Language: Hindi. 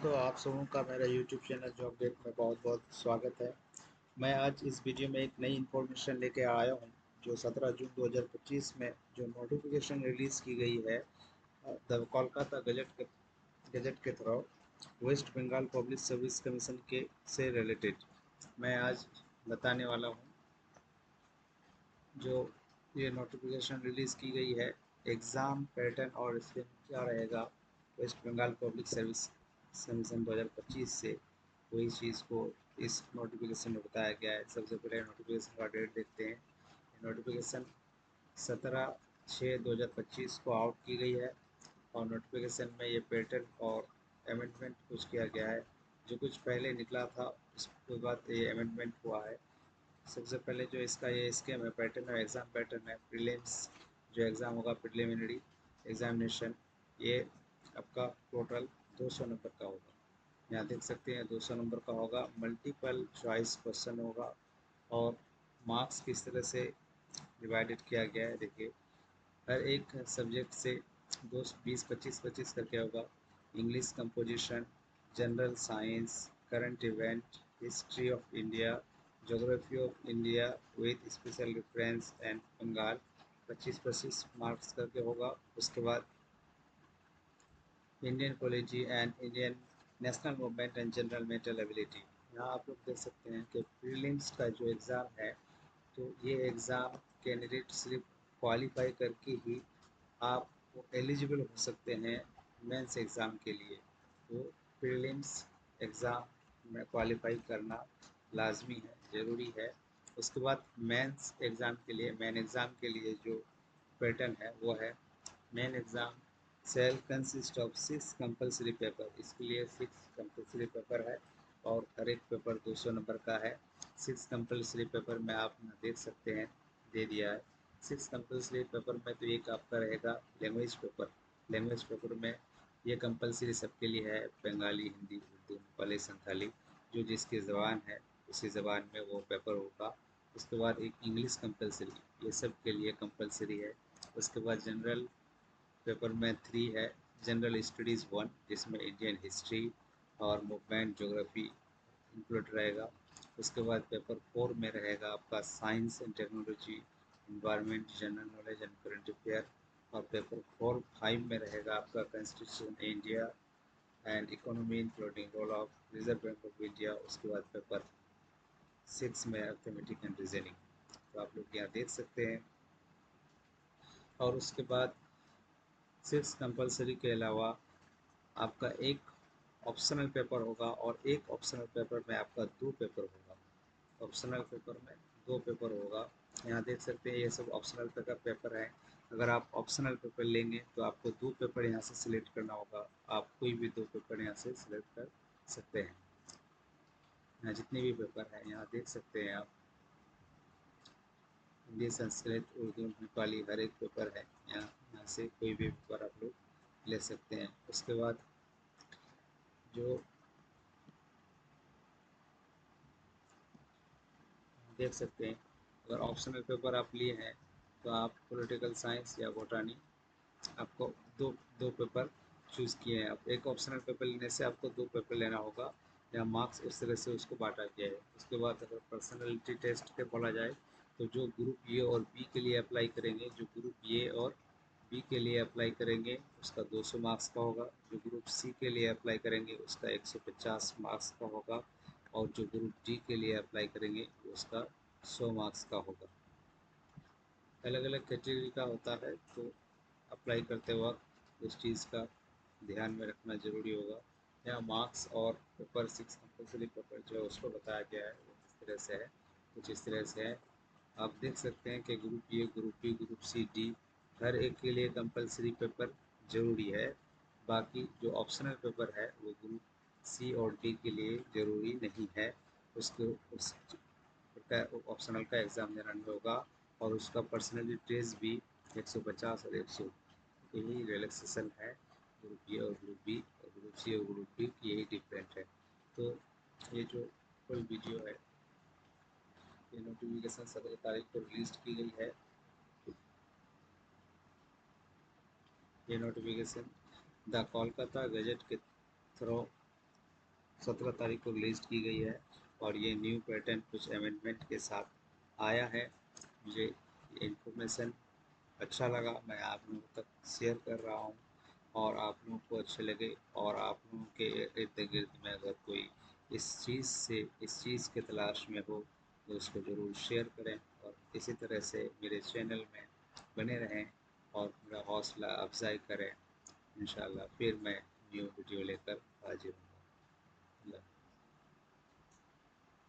दोस्तों, आप सबों का मेरा यूट्यूब चैनल जॉब गेट में बहुत बहुत स्वागत है। मैं आज इस वीडियो में एक नई इन्फॉर्मेशन लेके आया हूं, जो 17 जून 2025 में जो नोटिफिकेशन रिलीज़ की गई है द कोलकाता गजट के through West Bengal Public Service Commission के से रिलेटेड मैं आज बताने वाला हूं। जो ये नोटिफिकेशन रिलीज़ की गई है, एग्ज़ाम पैटर्न और इसमें क्या रहेगा West Bengal Public Service Commission 2025 से, वही चीज़ को इस नोटिफिकेशन में बताया गया है। सबसे पहले नोटिफिकेशन का डेट देखते हैं। नोटिफिकेशन 17/6/2025 को आउट की गई है और नोटिफिकेशन में ये पैटर्न और अमेंडमेंट कुछ किया गया है। जो कुछ पहले निकला था उसके बाद ये अमेंडमेंट हुआ है। सबसे पहले जो इसका ये स्कीम है, पैटर्न है, एग्ज़ाम पैटर्न है। प्रीलिम्स जो एग्ज़ाम होगा, प्रिलिमिनरी एग्जामिनेशन, ये आपका टोटल 200 नंबर का होगा। यहाँ देख सकते हैं 200 नंबर का होगा। मल्टीपल चॉइस क्वेश्चन होगा और मार्क्स किस तरह से डिवाइडेड किया गया है देखिए। हर एक सब्जेक्ट से 20-25-25 करके होगा। English composition, general science, current event, history of India, geography of India with special reference and Bengal, 25-25 marks करके होगा। उसके बाद Indian polity and Indian national movement and general mental ability. यहाँ आप लोग देख सकते हैं कि प्रीलिम्स का जो एग्ज़ाम है, तो ये एग्ज़ाम कैंडिडेट सिर्फ क्वालिफाई करके ही आप एलिजिबल हो सकते हैं मेंस एग्ज़ाम के लिए। तो प्रीलिम्स एग्ज़ाम में क्वालिफाई करना लाजमी है, ज़रूरी है। उसके बाद मेंस एग्ज़ाम के लिए, मेन एग्ज़ाम के लिए जो पैटर्न है वो है, main exam shall consist of 6 compulsory paper. इसके लिए 6 कंपलसरी पेपर है और हर एक पेपर 200 नंबर का है। 6 कंपलसरी पेपर में आप देख सकते हैं दे दिया है। 6 कंपलसरी पेपर में तो एक आपका रहेगा लैंग्वेज पेपर। लैंग्वेज पेपर में ये कंपलसरी सबके लिए है, बंगाली, हिंदी, उर्दू, नेपाली, संथाली, जो जिसकी ज़बान है उसी ज़बान में वो पेपर होगा। उसके बाद एक इंग्लिश कंपलसरी, ये सब के लिए कंपलसरी है। उसके बाद जनरल पेपर में 3 है, जनरल स्टडीज़ 1, जिसमें इंडियन हिस्ट्री और मूवमेंट, ज्योग्राफी इंक्लूड रहेगा। उसके बाद पेपर 4 में रहेगा आपका science and technology, environment, general knowledge and current affair. और पेपर 4-5 में रहेगा आपका constitution India and economy including role of Reserve Bank of India. उसके बाद पेपर 6 में अर्थमेटिक एंड रीजनिंग। तो आप लोग यहाँ देख सकते हैं। और उसके बाद 6 कंपलसरी के अलावा आपका एक ऑप्शनल पेपर होगा और एक ऑप्शनल पेपर में आपका 2 पेपर होगा। ऑप्शनल पेपर में 2 पेपर होगा। यहाँ देख सकते हैं ये सब ऑप्शनल का पेपर है। अगर आप ऑप्शनल पेपर लेंगे तो आपको 2 पेपर यहाँ से सिलेक्ट करना होगा। आप कोई भी 2 पेपर यहाँ से सिलेक्ट कर सकते हैं। यहाँ जितने भी पेपर हैं यहाँ देख सकते हैं आप, हिंदी, संस्कृत, उर्दू, नेपाली, हर एक पेपर है। यहाँ से कोई भी पेपर आप लोग ले सकते हैं। उसके बाद जो देख सकते हैं, अगर ऑप्शनल पेपर आप लिए हैं तो आप पॉलिटिकल साइंस या बॉटनी, आपको दो दो पेपर चूज़ किए हैं। आप एक ऑप्शनल पेपर लेने से आपको 2 पेपर लेना होगा। या मार्क्स इस तरह से उसको बांटा गया है। उसके बाद अगर पर्सनैलिटी टेस्ट के बोला जाए तो जो ग्रुप ए और बी के लिए अप्लाई करेंगे, जो ग्रुप ए और बी के लिए अप्लाई करेंगे उसका 200 मार्क्स का होगा। जो ग्रुप सी के लिए अप्लाई करेंगे उसका 150 मार्क्स का होगा। और जो ग्रुप डी के लिए अप्लाई करेंगे उसका 100 मार्क्स का होगा। अलग अलग कैटेगरी का होता है, तो अप्लाई करते वक्त उस चीज़ का ध्यान में रखना ज़रूरी होगा। यहाँ मार्क्स और पेपर 6 कंपलसरी पेपर जो है उसको बताया गया है वो किस तरह से है, कुछ इस तरह से है। आप देख सकते हैं कि group A, group B, group C, D, हर एक के लिए कंपलसरी पेपर ज़रूरी है। बाकी जो ऑप्शनल पेपर है वो ग्रुप सी और डी के लिए ज़रूरी नहीं है। उसको उस ऑप्शनल का एग्ज़ाम देना नहीं होगा। और उसका पर्सनैलिटी टेस्ट भी 150 और 100, यही रिलैक्सेशन है ग्रुप ए और ग्रुप बी, और ग्रुप सी और ग्रुप डी यही डिफरेंट है। तो ये जो फुल वीडियो है, ये नोटिफिकेशन 17 तारीख को रिलीज की गई है। ये नोटिफिकेशन द कोलकाता गजट के थ्रू 17 तारीख को रिलीज की गई है और ये न्यू पैटर्न कुछ अमेंडमेंट के साथ आया है। मुझे ये इन्फॉर्मेशन अच्छा लगा, मैं आप लोगों तक शेयर कर रहा हूँ और आप लोगों को अच्छे लगे और आप लोगों के इर्द गिर्द में अगर कोई इस चीज़ के तलाश में हो तो उसको ज़रूर शेयर करें और इसी तरह से मेरे चैनल में बने रहें और मेरा हौसला अफजाई करें। इंशाल्लाह फिर मैं न्यू वीडियो लेकर हाजिर हूँ।